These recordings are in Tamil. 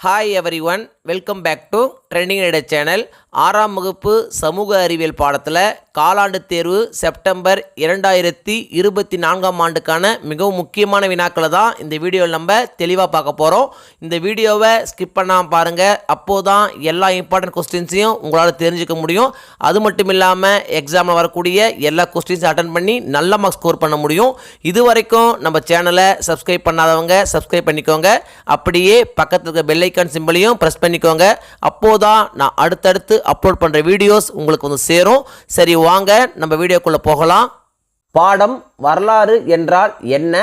Hi everyone, welcome back to trending idea channel. 6ஆம் வகுப்பு சமூக அறிவியல் பாடத்தில் காலாண்டு தேர்வு செப்டம்பர் 2024ஆம் ஆண்டுக்கான மிகவும் முக்கியமான வினாக்களை தான் இந்த வீடியோவில் நம்ம தெளிவாக பார்க்க போகிறோம். இந்த வீடியோவை ஸ்கிப் பண்ணாமல் பாருங்கள். அப்போது தான் எல்லா இம்பார்ட்டன்ட் கொஸ்டின்ஸையும் உங்களால் தெரிஞ்சுக்க முடியும். அது மட்டும் இல்லாமல் எக்ஸாமில் வரக்கூடிய எல்லா கொஸ்டின்ஸையும் அட்டன் பண்ணி நல்ல மார்க்ஸ் ஸ்கோர் பண்ண முடியும். இது வரைக்கும் நம்ம சேனலை சப்ஸ்கிரைப் பண்ணாதவங்க சப்ஸ்கிரைப் பண்ணிக்கோங்க. அப்படியே பக்கத்தில் இருக்க பெல் ஐக்கான் சிம்பிளையும் ப்ரெஸ் பண்ணிக்கோங்க. அப்போதான் நான் அடுத்தடுத்து அப்லோட் பண்ணுற வீடியோஸ் உங்களுக்கு வந்து சேரும். சரி, வாங்க நம்ம வீடியோக்குள்ளே போகலாம். பாடம் வரலாறு என்றால் என்ன,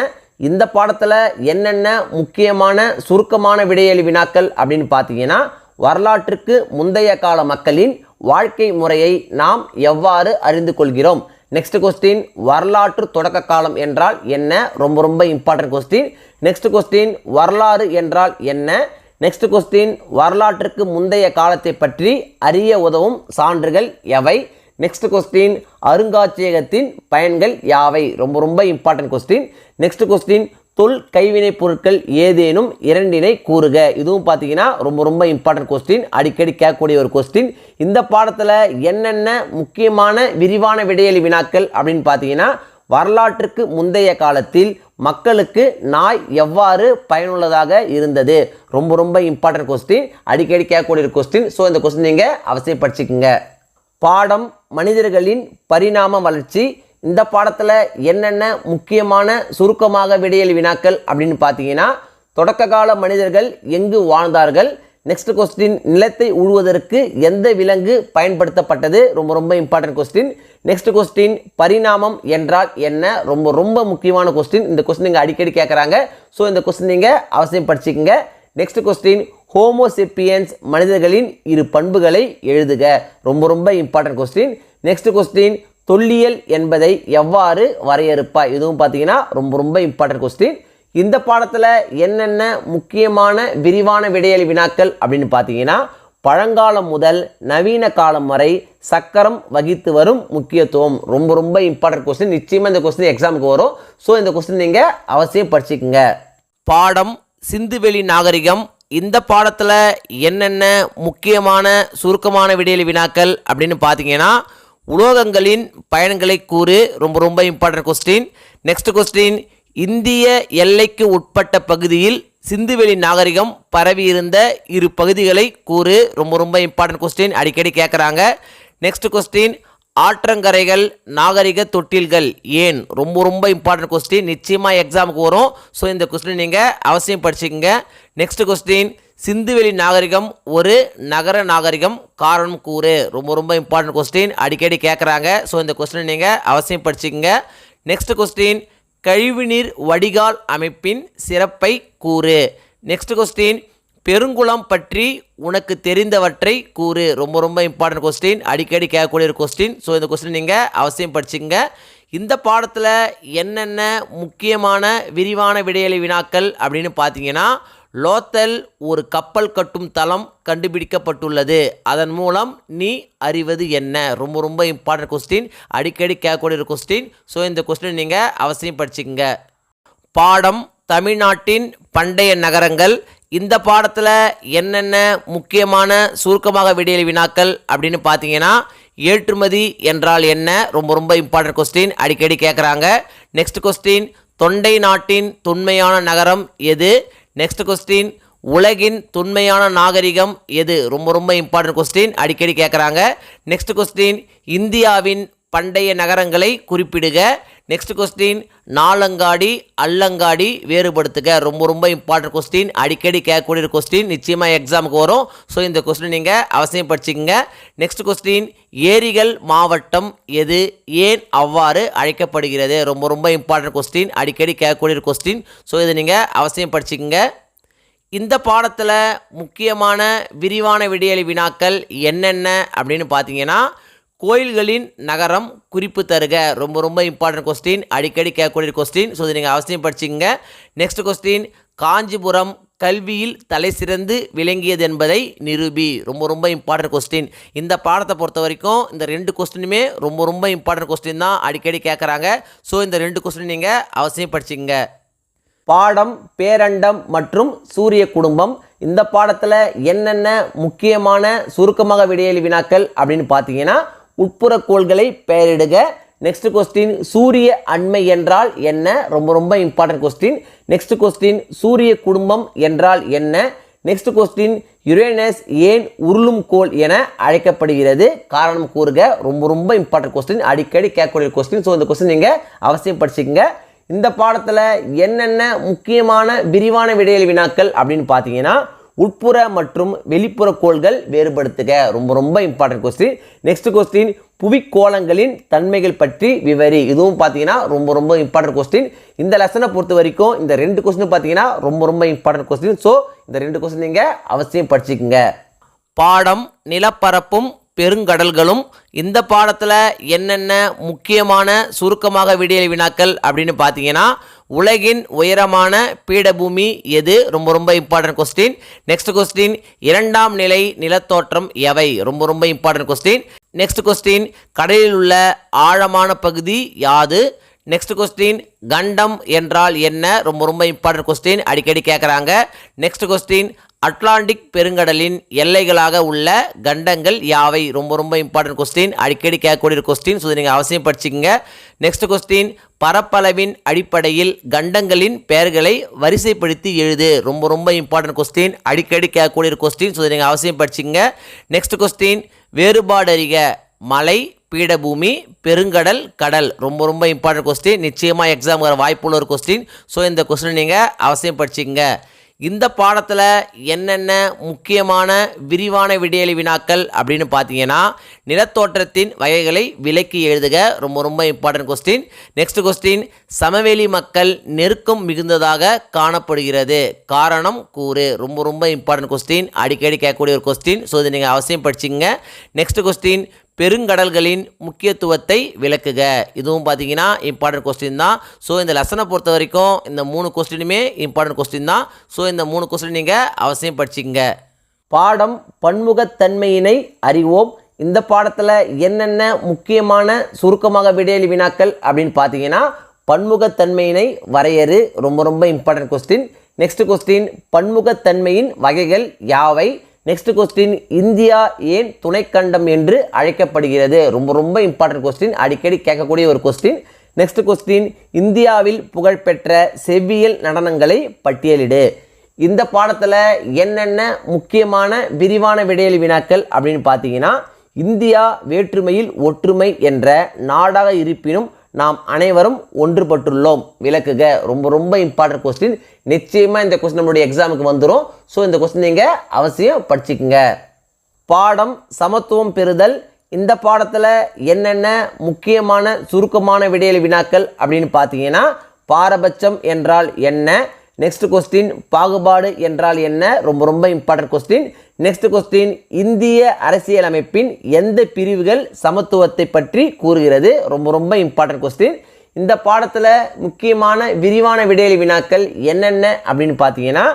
இந்த பாடத்தில் என்னென்ன முக்கியமான சுருக்கமான விடையெளி வினாக்கள் அப்படின்னு பார்த்தீங்கன்னா, வரலாற்றுக்கு முந்தைய கால மக்களின் வாழ்க்கை முறையை நாம் எவ்வாறு அறிந்து கொள்கிறோம். நெக்ஸ்ட் கொஸ்டின், வரலாற்று தொடக்க காலம் என்றால் என்ன, ரொம்ப இம்பார்ட்டன்ட் கொஸ்டின். நெக்ஸ்ட் கொஸ்டின், வரலாறு என்றால் என்ன. நெக்ஸ்ட் கொஸ்டின், வரலாற்றுக்கு முந்தைய காலத்தை பற்றி அறிய உதவும் சான்றுகள் எவை. நெக்ஸ்ட் கொஸ்டின், அருங்காட்சியகத்தின் பயன்கள் யாவை. ரொம்ப இம்பார்ட்டன்ட் கொஸ்டின். நெக்ஸ்ட் கொஸ்டின், தொல் கைவினைப் பொருட்கள் ஏதேனும் இரண்டினை கூறுக. இதுவும் பார்த்தீங்கன்னா ரொம்ப இம்பார்ட்டன்ட் கொஸ்டின், அடிக்கடி கேட்கக்கூடிய ஒரு கொஸ்டின். இந்த பாடத்தில் என்னென்ன முக்கியமான விரிவான விடையெளி வினாக்கள் அப்படின்னு பார்த்தீங்கன்னா, வரலாற்றுக்கு முந்தைய காலத்தில் மக்களுக்கு நாய் எவ்வாறு பயனுள்ளதாக இருந்தது. ரொம்ப இம்பார்ட்டன்ட் கொஸ்டின், அடிக்கடி கேட்கக்கூடிய கொஸ்டின். ஸோ இந்த கொஸ்டின் நீங்கள் அவசியம் படிச்சுக்குங்க. பாடம் மனிதர்களின் பரிணாம வளர்ச்சி. இந்த பாடத்தில் என்னென்ன முக்கியமான சுருக்கமாக விடையெளி வினாக்கள் அப்படின்னு பார்த்தீங்கன்னா, தொடக்க கால மனிதர்கள் எங்கு வாழ்ந்தார்கள். நெக்ஸ்ட் கொஸ்டின், நிலத்தை உழுவதற்கு எந்த விலங்கு பயன்படுத்தப்பட்டது. ரொம்ப இம்பார்ட்டன்ட் கொஸ்டின். நெக்ஸ்ட் கொஸ்டின், பரிணாமம் என்றால் என்ன. ரொம்ப முக்கியமான கொஸ்டின். இந்த கொஸ்டின் நீங்கள் அடிக்கடி கேட்குறாங்க. ஸோ இந்த கொஸ்டின் நீங்கள் அவசியம் படிச்சுக்கோங்க. நெக்ஸ்ட் கொஸ்டின், ஹோமோசெப்பியன்ஸ் மனிதர்களின் இரு பண்புகளை எழுதுக. ரொம்ப இம்பார்ட்டன்ட் கொஸ்டின். நெக்ஸ்ட் கொஸ்டின், தொல்லியல் என்பதை எவ்வாறு வரையறுப்பாய். இதுவும் பார்த்தீங்கன்னா ரொம்ப இம்பார்ட்டன்ட் கொஸ்டின். இந்த பாடத்தில் என்னென்ன முக்கியமான விரிவான விடையெளி வினாக்கள் அப்படின்னு பார்த்தீங்கன்னா, பழங்காலம் முதல் நவீன காலம் வரை சக்கரம் வகித்து வரும் முக்கியத்துவம். ரொம்ப இம்பார்ட்டன்ட் கொஸ்டின். நிச்சயமாக இந்த கொஸ்டின் எக்ஸாமுக்கு வரும். ஸோ இந்த கொஸ்டின் நீங்கள் அவசியம் படிச்சுக்குங்க. பாடம் சிந்துவெளி நாகரிகம். இந்த பாடத்தில் என்னென்ன முக்கியமான சுருக்கமான விடையெளி வினாக்கள் அப்படின்னு பார்த்தீங்கன்னா, உலோகங்களின் பயன்களை கூறு. ரொம்ப இம்பார்ட்டன்ட் கொஸ்டின். நெக்ஸ்ட் கொஸ்டின், இந்திய எல்லைக்கு உட்பட்ட பகுதியில் சிந்துவெளி நாகரிகம் பரவியிருந்த இரு பகுதிகளை கூறு. ரொம்ப இம்பார்ட்டன்ட் கொஸ்டின், அடிக்கடி கேட்குறாங்க. நெக்ஸ்ட் கொஸ்டின், ஆற்றங்கரைகள் நாகரிக தொட்டில்கள் ஏன். ரொம்ப இம்பார்ட்டன்ட் கொஸ்டின், நிச்சயமாக எக்ஸாமுக்கு வரும். ஸோ இந்த கொஸ்டின் நீங்கள் அவசியம் படிச்சுக்கோங்க. நெக்ஸ்ட் கொஸ்டின், சிந்துவெளி நாகரிகம் ஒரு நகர நாகரிகம், காரணம் கூறு. ரொம்ப இம்பார்ட்டன்ட் கொஸ்டின், அடிக்கடி கேட்குறாங்க. ஸோ இந்த கொஸ்டின் நீங்கள் அவசியம் படிச்சுக்கோங்க. நெக்ஸ்ட் கொஸ்டின், கழிவுநீர் வடிகால் அமைப்பின் சிறப்பை கூறு. நெக்ஸ்ட் கொஸ்டின், பெருங்குளம் பற்றி உனக்கு தெரிந்தவற்றை கூறு. ரொம்ப இம்பார்ட்டன்ட் கொஸ்டின், அடிக்கடி கேட்கக்கூடிய ஒரு கொஸ்டின். ஸோ இந்த கொஸ்டின் நீங்கள் அவசியம் படிச்சுங்க. இந்த பாடத்தில் என்னென்ன முக்கியமான விரிவான விடையெளி வினாக்கள் அப்படின்னு பார்த்தீங்கன்னா, லோத்தல் ஒரு கப்பல் கட்டும் தளம் கண்டுபிடிக்கப்பட்டுள்ளது, அதன் மூலம் நீ அறிவது என்ன. ரொம்ப இம்பார்ட்டன்ட் கொஸ்டின், அடிக்கடி கேட்கக்கூடிய ஒரு கொஸ்டின். ஸோ இந்த கொஸ்டின் நீங்கள் அவசியம் படிச்சுக்கோங்க. பாடம் தமிழ்நாட்டின் பண்டைய நகரங்கள். இந்த பாடத்தில் என்னென்ன முக்கியமான சுருக்கமாக விடையெளி வினாக்கள் அப்படின்னு பார்த்தீங்கன்னா, ஏற்றுமதி என்றால் என்ன. ரொம்ப இம்பார்ட்டன்ட் கொஸ்டின், அடிக்கடி கேட்குறாங்க. நெக்ஸ்ட் கொஸ்டின், தொண்டை நாட்டின் தொன்மையான நகரம் எது. நெக்ஸ்ட் கொஸ்டின், உலகின் தொன்மையான நாகரிகம் எது. ரொம்ப இம்பார்ட்டன்ட் கொஸ்டின், அடிக்கடி கேட்குறாங்க. நெக்ஸ்ட் கொஸ்டின், இந்தியாவின் பண்டைய நகரங்களை குறிப்பிடுக. நெக்ஸ்ட் கொஸ்டின், நாலங்காடி அல்லங்காடி வேறுபடுத்துக. ரொம்ப இம்பார்ட்டன்ட் கொஸ்டின், அடிக்கடி கேட்கக்கூடிய கொஸ்டின், நிச்சயமாக எக்ஸாமுக்கு வரும். ஸோ இந்த கொஸ்டின் நீங்கள் அவசியம் படிச்சுக்கோங்க. நெக்ஸ்ட் கொஸ்டின், ஏரிகள் மாவட்டம் எது, ஏன் அவ்வாறு அழைக்கப்படுகிறது. ரொம்ப இம்பார்ட்டன்ட் கொஸ்டின், அடிக்கடி கேட்கக்கூடிய கொஸ்டின். ஸோ இதை நீங்கள் அவசியம் படிச்சுக்கோங்க. இந்த பாடத்தில் முக்கியமான விரிவான விடையெளி வினாக்கள் என்னென்ன அப்படின்னு பார்த்தீங்கன்னா, கோயில்களின் நகரம் குறிப்பு தருக. ரொம்ப இம்பார்ட்டன்ட் கொஸ்டின், அடிக்கடி கேட்கக்கூடிய கொஸ்டின். ஸோ இதை நீங்கள் அவசியம் படிச்சுங்க. நெக்ஸ்ட் கொஸ்டின், காஞ்சிபுரம் கல்வியில் தலை சிறந்து விளங்கியது என்பதை நிரூபி. ரொம்ப இம்பார்ட்டன்ட் கொஸ்டின். இந்த பாடத்தை பொறுத்த வரைக்கும் இந்த ரெண்டு கொஸ்டினுமே ரொம்ப இம்பார்ட்டன்ட் கொஸ்டின் தான், அடிக்கடி கேட்குறாங்க. ஸோ இந்த ரெண்டு கொஸ்டின் நீங்கள் அவசியம் படிச்சுங்க. பாடம் பேரண்டம் மற்றும் சூரிய குடும்பம். இந்த பாடத்தில் என்னென்ன முக்கியமான சுருக்கமாக விடையெளி வினாக்கள் அப்படின்னு பார்த்தீங்கன்னா, உட்புற கோள்களை பெயரிடுக. நெக்ஸ்ட் கொஸ்டின், சூரிய அண்மை என்றால் என்ன? ரொம்ப ரொம்ப இம்பார்ட்டன்ட் கொஸ்டின். நெக்ஸ்ட் கொஸ்டின், சூரிய குடும்பம் என்றால் என்ன? நெக்ஸ்ட் கொஸ்டின், யுரேனஸ் ஏன் உருளும் கோள் என அழைக்கப்படுகிறது? காரணம் கூறுக. ரொம்ப ரொம்ப இம்பார்ட்டன்ட் கொஸ்டின், அடிக்கடி கேட்கக்கூடிய கொஸ்டின். ஸோ இந்த கொஸ்டின் நீங்கள் அவசியம் படிச்சுக்கங்க. இந்த பாடத்தில் என்னென்ன முக்கியமான விரிவான விடையெளி வினாக்கள் அப்படின்னு பார்த்தீங்கன்னா, உட்புற மற்றும் வெளிப்புற கோள்கள் வேறுபடுத்துக. ரொம்ப ரொம்ப இம்பார்ட்டன்ட் கொஸ்டின். நெக்ஸ்ட் கொஸ்டின், புவிக்கோளங்களின் தன்மைகள் பற்றி விவரி. இதுவும் பார்த்தீங்கன்னா ரொம்ப ரொம்ப இம்பார்ட்டன்ட் கொஸ்டின். இந்த லெசனை பொறுத்த வரைக்கும் இந்த 2 கொஸ்டின் பார்த்தீங்கன்னா ரொம்ப ரொம்ப இம்பார்ட்டன்ட் கொஸ்டின். ஸோ இந்த 2 கொஸ்டின் நீங்கள் அவசியம் படிச்சுக்கோங்க. பாடம் நிலப்பரப்பும் பெருங்கடல்களும். இந்த பாடத்தில் என்னென்ன முக்கியமான சுருக்கமாக விடையெளி வினாக்கள் அப்படின்னு பார்த்தீங்கன்னா, உலகின் உயரமான பீடபூமி எது? ரொம்ப ரொம்ப இம்பார்ட்டன்ட் கொஸ்டின். நெக்ஸ்ட் கொஸ்டின், 2ஆம் நிலை நிலத்தோற்றம் எவை? ரொம்ப ரொம்ப இம்பார்ட்டன்ட் கொஸ்டின். நெக்ஸ்ட் கொஸ்டின், கடலில் உள்ள ஆழமான பகுதி யாது? நெக்ஸ்ட் கொஸ்டின், கண்டம் என்றால் என்ன? ரொம்ப ரொம்ப இம்பார்ட்டன்ட் கொஸ்டின், அடிக்கடி கேட்குறாங்க. நெக்ஸ்ட் கொஸ்டின், அட்லாண்டிக் பெருங்கடலின் எல்லைகளாக உள்ள கண்டங்கள் யாவை? ரொம்ப ரொம்ப இம்பார்ட்டன்ட் கொஸ்டின், அடிக்கடி கேட்கக்கூடிய கொஸ்டின். ஸோ நீங்கள் அவசியம் படிச்சுக்கங்க. நெக்ஸ்ட் கொஸ்டின், பரப்பளவின் அடிப்படையில் கண்டங்களின் பெயர்களை வரிசைப்படுத்தி எழுது. ரொம்ப ரொம்ப இம்பார்ட்டன்ட் கொஸ்டின், அடிக்கடி கேட்கக்கூடிய கொஸ்டின். ஸோ நீங்கள் அவசியம் படிச்சுக்கங்க. நெக்ஸ்ட் கொஸ்டின், வேறுபாடு அறிக. மலை, பீடபூமி, பெருங்கடல், கடல். ரொம்ப ரொம்ப இம்பார்ட்டன்ட் கொஸ்டின், நிச்சயமாக எக்ஸாம் வர வாய்ப்புள்ள ஒரு கொஸ்டின். ஸோ இந்த கொஸ்டின் நீங்கள் அவசியம் படிச்சுக்கங்க. இந்த பாடத்தில் என்னென்ன முக்கியமான விரிவான விடையெளி வினாக்கள் அப்படின்னு பார்த்தீங்கன்னா, நிலத்தோற்றத்தின் வகைகளை விளக்கி எழுதுக. ரொம்ப ரொம்ப இம்பார்ட்டன்ட் கொஸ்டின். நெக்ஸ்ட் கொஸ்டின், சமவெளி மக்கள் நெருக்கம் மிகுந்ததாக காணப்படுகிறது. காரணம் கூறு. ரொம்ப ரொம்ப இம்பார்ட்டன்ட் கொஸ்டின், அடிக்கடி கேட்கக்கூடிய ஒரு கொஸ்டின். ஸோ இது நீங்கள் அவசியம் படிச்சுங்க. நெக்ஸ்ட் கொஸ்டின், பெருங்கடல்களின் முக்கியத்துவத்தை விளக்குக. இதுவும் பார்த்தீங்கன்னா இம்பார்ட்டன்ட் கொஸ்டின் தான். ஸோ இந்த லெசனை பொறுத்த வரைக்கும் இந்த 3 கொஸ்டினுமே இம்பார்ட்டன்ட் கொஸ்டின் தான். ஸோ இந்த 3 கொஸ்டின் நீங்கள் அவசியம் படிச்சுங்க. பாடம் பன்முகத்தன்மையினை அறிவோம். இந்த பாடத்தில் என்னென்ன முக்கியமான சுருக்கமாக விடையெளி வினாக்கள் அப்படின்னு பார்த்தீங்கன்னா, பன்முகத்தன்மையினை வரையறு. ரொம்ப ரொம்ப இம்பார்ட்டன்ட் கொஸ்டின். நெக்ஸ்ட் கொஸ்டின், பன்முகத்தன்மையின் வகைகள் யாவை? நெக்ஸ்ட் கொஸ்டின், இந்தியா ஏன் துணைக்கண்டம் என்று அழைக்கப்படுகிறது? ரொம்ப ரொம்ப இம்பார்ட்டன்ட் கொஸ்டின், அடிக்கடி கேட்கக்கூடிய ஒரு கொஸ்டின். நெக்ஸ்ட் கொஸ்டின், இந்தியாவில் புகழ்பெற்ற செவ்வியல் நடனங்களை பட்டியலிடு. இந்த பாடத்தில் என்னென்ன முக்கியமான விரிவான விடையெளி வினாக்கள் அப்படின்னு பார்த்தீங்கன்னா, இந்தியா வேற்றுமையில் ஒற்றுமை என்ற நாடாக இருப்பினும் நாம் அனைவரும் ஒன்றுபட்டுள்ளோம் விளக்குக. ரொம்ப ரொம்ப இம்பார்ட்டன்ட் கொஸ்டின், நிச்சயமாக இந்த கொஸ்டின் நம்மளுடைய எக்ஸாமுக்கு வந்துடும். ஸோ இந்த கொஸ்டின் நீங்கள் அவசியம் படிச்சுக்கோங்க. பாடம் சமத்துவம் பெறுதல். இந்த பாடத்தில் என்னென்ன முக்கியமான சுருக்கமான விடையெளி வினாக்கள் அப்படின்னு பார்த்தீங்கன்னா, பாரபட்சம் என்றால் என்ன? நெக்ஸ்ட் கொஸ்டின், பாகுபாடு என்றால் என்ன? ரொம்ப ரொம்ப இம்பார்ட்டன்ட் கொஸ்டின். நெக்ஸ்ட் கொஸ்டின், இந்திய அரசியலமைப்பின் எந்த பிரிவுகள் சமத்துவத்தை பற்றி கூறுகிறது? ரொம்ப ரொம்ப இம்பார்ட்டன்ட் கொஸ்டின். இந்த பாடத்தில் முக்கியமான விரிவான விடையெளி வினாக்கள் என்னென்ன அப்படின்னு பார்த்தீங்கன்னா,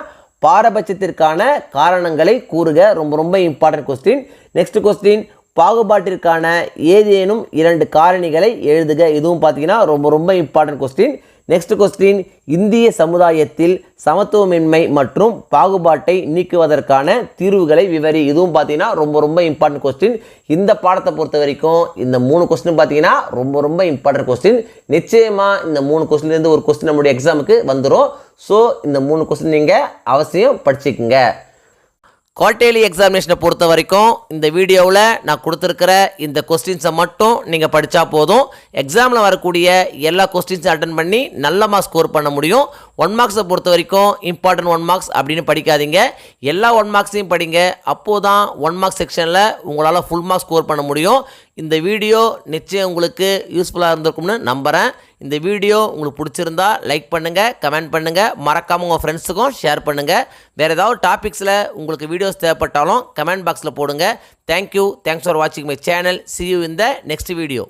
பாரபட்சத்திற்கான காரணங்களை கூறுக. ரொம்ப ரொம்ப இம்பார்ட்டன்ட் கொஸ்டின். நெக்ஸ்ட் கொஸ்டின், பாகுபாட்டிற்கான ஏதேனும் 2 காரணிகளை எழுதுக. இதுவும் பார்த்தீங்கன்னா ரொம்ப ரொம்ப இம்பார்ட்டன்ட் கொஸ்டின். நெக்ஸ்ட் கொஸ்டின், இந்திய சமுதாயத்தில் சமத்துவமின்மை மற்றும் பாகுபாட்டை நீக்குவதற்கான தீர்வுகளை விவரி. இதுவும் பார்த்தீங்கன்னா ரொம்ப ரொம்ப இம்பார்ட்டன்ட் கொஸ்டின். இந்த பாடத்தை பொறுத்த வரைக்கும் இந்த 3 கொஸ்டின் பார்த்தீங்கன்னா ரொம்ப ரொம்ப இம்பார்ட்டன்ட் கொஸ்டின். நிச்சயமாக இந்த 3 கொஸ்டின்லேருந்து ஒரு கொஸ்டின் நம்முடைய எக்ஸாமுக்கு வந்துடும். ஸோ இந்த 3 கொஸ்டின் நீங்கள் அவசியம் படிச்சுக்குங்க. குவார்ட்டர்லி எக்ஸாமினேஷனை பொறுத்த வரைக்கும் இந்த வீடியோவில் நான் கொடுத்துருக்கிற இந்த கொஸ்டின்ஸை மட்டும் நீங்கள் படித்தா போதும். எக்ஸாமில் வரக்கூடிய எல்லா கொஸ்டின்ஸும் அட்டன் பண்ணி நல்ல மார்க்ஸ் ஸ்கோர் பண்ண முடியும். 1 மார்க்ஸை பொறுத்த வரைக்கும் இம்பார்ட்டன்ட் 1 மார்க்ஸ் அப்படின்னு படிக்காதீங்க. எல்லா 1 மார்க்ஸையும் படிங்க. அப்போது தான் 1 மார்க்ஸ் செக்ஷனில் உங்களால் ஃபுல் மார்க்ஸ் ஸ்கோர் பண்ண முடியும். இந்த வீடியோ நிச்சயம் உங்களுக்கு யூஸ்ஃபுல்லாக இருந்திருக்கும்னு நம்புகிறேன். இந்த வீடியோ உங்களுக்கு பிடிச்சிருந்தா லைக் பண்ணுங்கள், கமெண்ட் பண்ணுங்கள், மறக்காமல் உங்கள் ஃப்ரெண்ட்ஸுக்கும் ஷேர் பண்ணுங்கள். வேறு ஏதாவது டாபிக்ஸில் உங்களுக்கு வீடியோஸ் தேவைப்பட்டாலும் கமெண்ட் பாக்ஸில் போடுங்க. தேங்க்யூ. தேங்க்ஸ் ஃபார் வாட்சிங் my channel. See you in the next video.